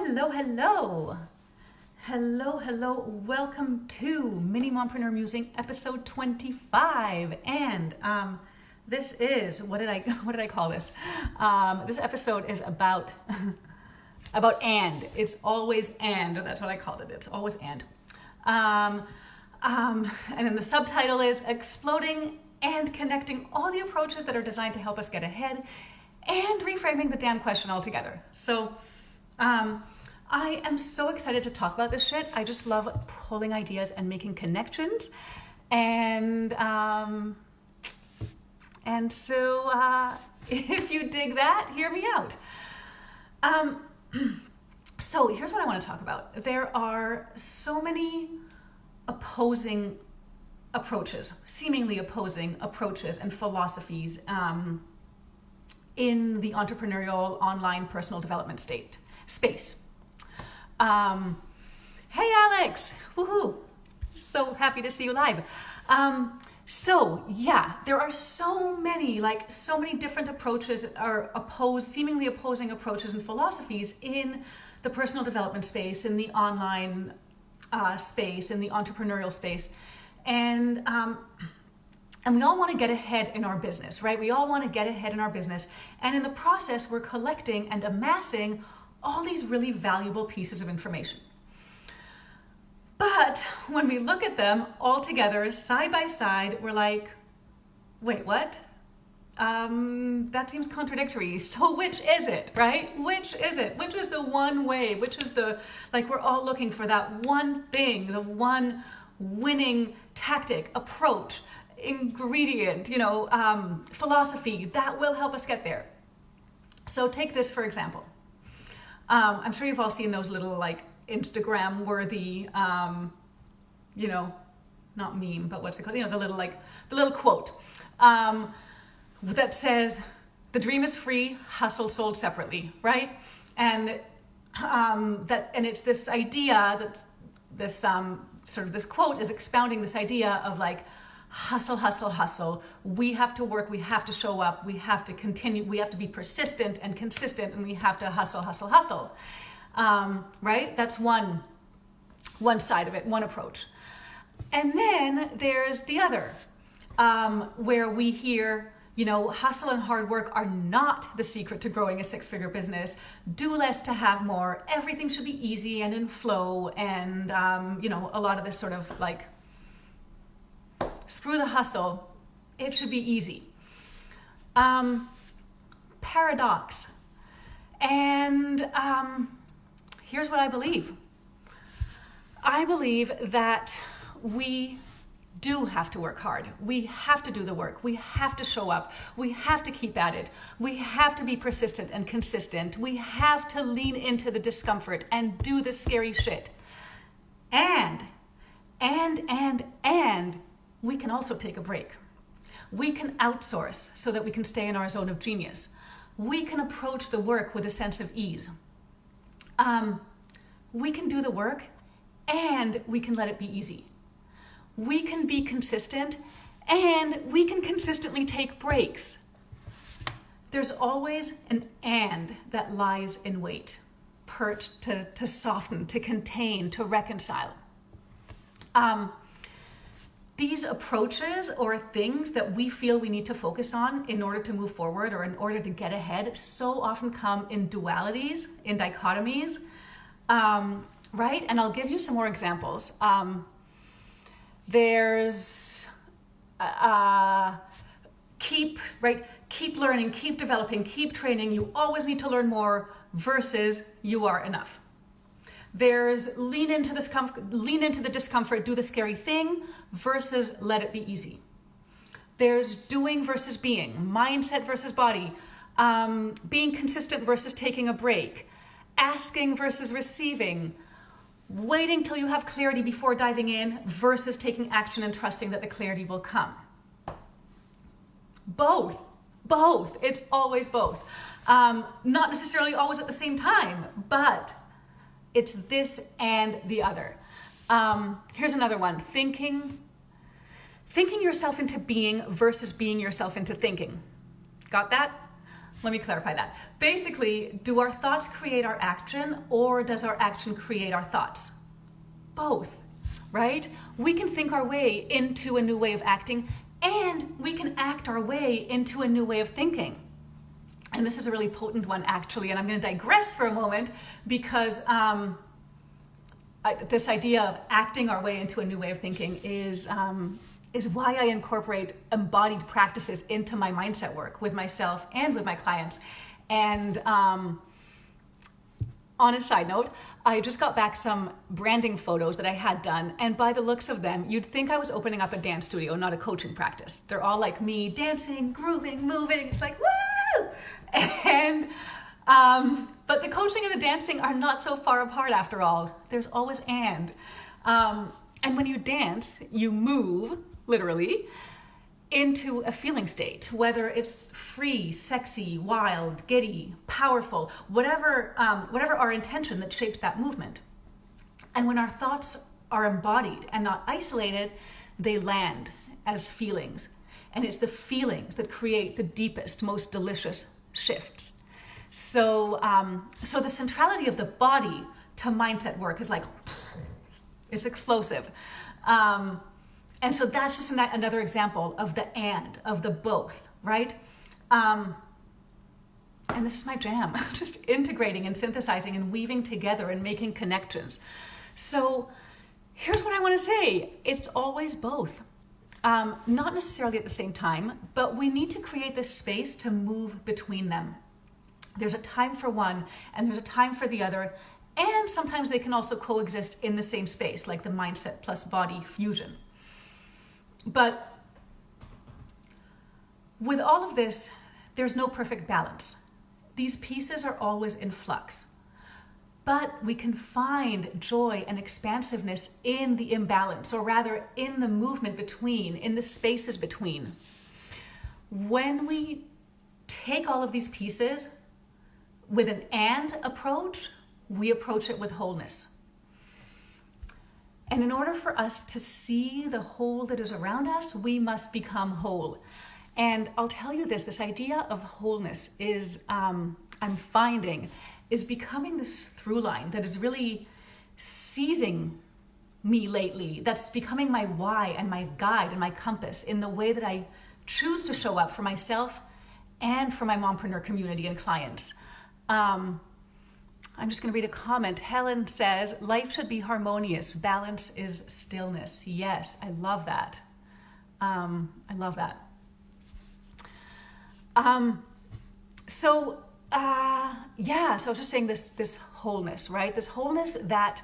Hello, hello. Hello, hello. Welcome to Mini Mompreneur Musing episode 25. And this is, what did I call this? This episode is about and. It's always and. That's what I called it. It's always and. And then the subtitle is Exploding and Connecting All the Approaches That Are Designed to Help Us Get Ahead and Reframing the Damn Question Altogether. So I am so excited to talk about this shit. I just love pulling ideas and making connections. And so if you dig that, hear me out. So here's what I want to talk about. There are so many opposing approaches, seemingly opposing approaches and philosophies in the entrepreneurial online personal development space. Hey Alex, woohoo! So happy to see you live. So yeah, there are so many different approaches or seemingly opposing approaches and philosophies in the personal development space, in the online space, in the entrepreneurial space, and we all want to get ahead in our business, right? We all want to get ahead in our business, and in the process, we're collecting and amassing all these really valuable pieces of information. But when we look at them all together, side by side, we're like, wait, what? That seems contradictory. So which is it, right? Which is it? Which is the one way? Which is we're all looking for that one thing, the one winning tactic, approach, ingredient, philosophy that will help us get there. So take this, for example. I'm sure you've all seen those little Instagram worthy, not meme, but what's it called? The little quote that says, "The dream is free, hustle sold separately," right? And it's this idea that this this quote is expounding this idea of hustle, hustle, hustle. We have to work, we have to show up, we have to continue, we have to be persistent and consistent, and we have to hustle, hustle, hustle. Right? That's one side of it, one approach. And then there's the other, where we hear, hustle and hard work are not the secret to growing a six-figure business. Do less to have more. Everything should be easy and in flow. And, a lot of this sort of screw the hustle. It should be easy. Paradox. And here's what I believe. I believe that we do have to work hard. We have to do the work. We have to show up. We have to keep at it. We have to be persistent and consistent. We have to lean into the discomfort and do the scary shit. And we can also take a break. We can outsource so that we can stay in our zone of genius. We can approach the work with a sense of ease. We can do the work and we can let it be easy. We can be consistent and we can consistently take breaks. There's always an and that lies in wait, perched to soften, to contain, to reconcile. These approaches or things that we feel we need to focus on in order to move forward or in order to get ahead so often come in dualities, in dichotomies, right? And I'll give you some more examples. There's keep learning, keep developing, keep training. You always need to learn more versus you are enough. There's lean into the discomfort, do the scary thing versus let it be easy. There's doing versus being, mindset versus body, being consistent versus taking a break, asking versus receiving, waiting till you have clarity before diving in versus taking action and trusting that the clarity will come. Both. It's always both. Not necessarily always at the same time, but it's this and the other. Here's another one. Thinking yourself into being versus being yourself into thinking. Got that? let me clarify that. Basically, do our thoughts create our action, or does our action create our thoughts? Both, right? We can think our way into a new way of acting, and we can act our way into a new way of thinking. And this is a really potent one, actually, and I'm going to digress for a moment because this idea of acting our way into a new way of thinking is why I incorporate embodied practices into my mindset work with myself and with my clients. And on a side note, I just got back some branding photos that I had done, and by the looks of them, you'd think I was opening up a dance studio, not a coaching practice. They're all like me, dancing, grooving, moving. It's like, woo! And but the coaching and the dancing are not so far apart after all. There's always and when you dance, you move, literally, into a feeling state, whether it's free, sexy, wild, giddy, powerful, whatever our intention that shapes that movement. And when our thoughts are embodied and not isolated, they land as feelings. And it's the feelings that create the deepest, most delicious shifts. So the centrality of the body to mindset work is like, it's explosive. And so that's just another example of the and, of the both, right? And this is my jam, just integrating and synthesizing and weaving together and making connections. So here's what I want to say. It's always both. Not necessarily at the same time, but we need to create this space to move between them. There's a time for one and there's a time for the other. And sometimes they can also coexist in the same space, like the mindset plus body fusion. But with all of this, there's no perfect balance. These pieces are always in flux. But we can find joy and expansiveness in the imbalance, or rather in the movement between, in the spaces between. When we take all of these pieces with an and approach, we approach it with wholeness. And in order for us to see the whole that is around us, we must become whole. And I'll tell you this idea of wholeness is, I'm finding, is becoming this through line that is really seizing me lately. That's becoming my why and my guide and my compass in the way that I choose to show up for myself and for my mompreneur community and clients. I'm just going to read a comment. Helen says, life should be harmonious. Balance is stillness. Yes, I love that. I love that. So I was just saying this wholeness, right? This wholeness that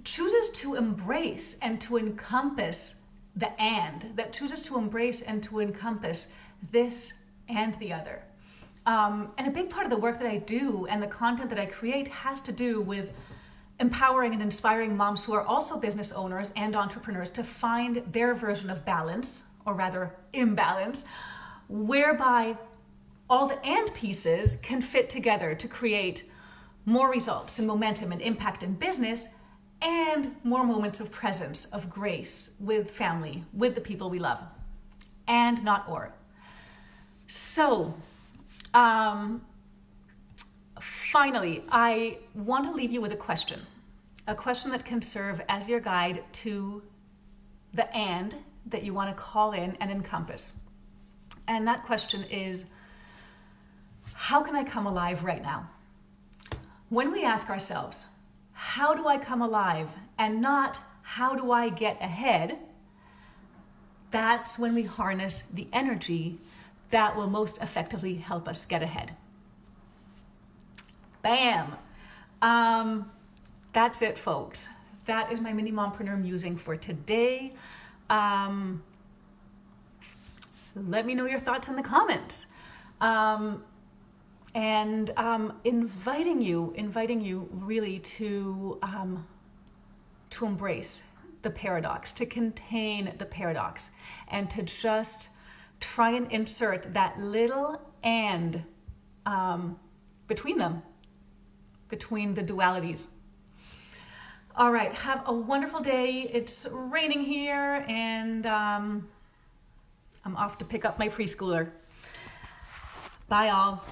chooses to embrace and to encompass the and, that chooses to embrace and to encompass this and the other. And a big part of the work that I do and the content that I create has to do with empowering and inspiring moms who are also business owners and entrepreneurs to find their version of balance, or rather imbalance, whereby all the and pieces can fit together to create more results and momentum and impact in business and more moments of presence, of grace with family, with the people we love, and not or. So, finally, I want to leave you with a question that can serve as your guide to the and that you want to call in and encompass. And that question is, how can I come alive right now? When we ask ourselves, how do I come alive, and not how do I get ahead, that's when we harness the energy that will most effectively help us get ahead. Bam! That's it, folks. That is my mini mompreneur musing for today. Let me know your thoughts in the comments. And inviting you really to embrace the paradox, to contain the paradox, and to just try and insert that little and between them, between the dualities. All right, have a wonderful day. It's raining here, and I'm off to pick up my preschooler. Bye all.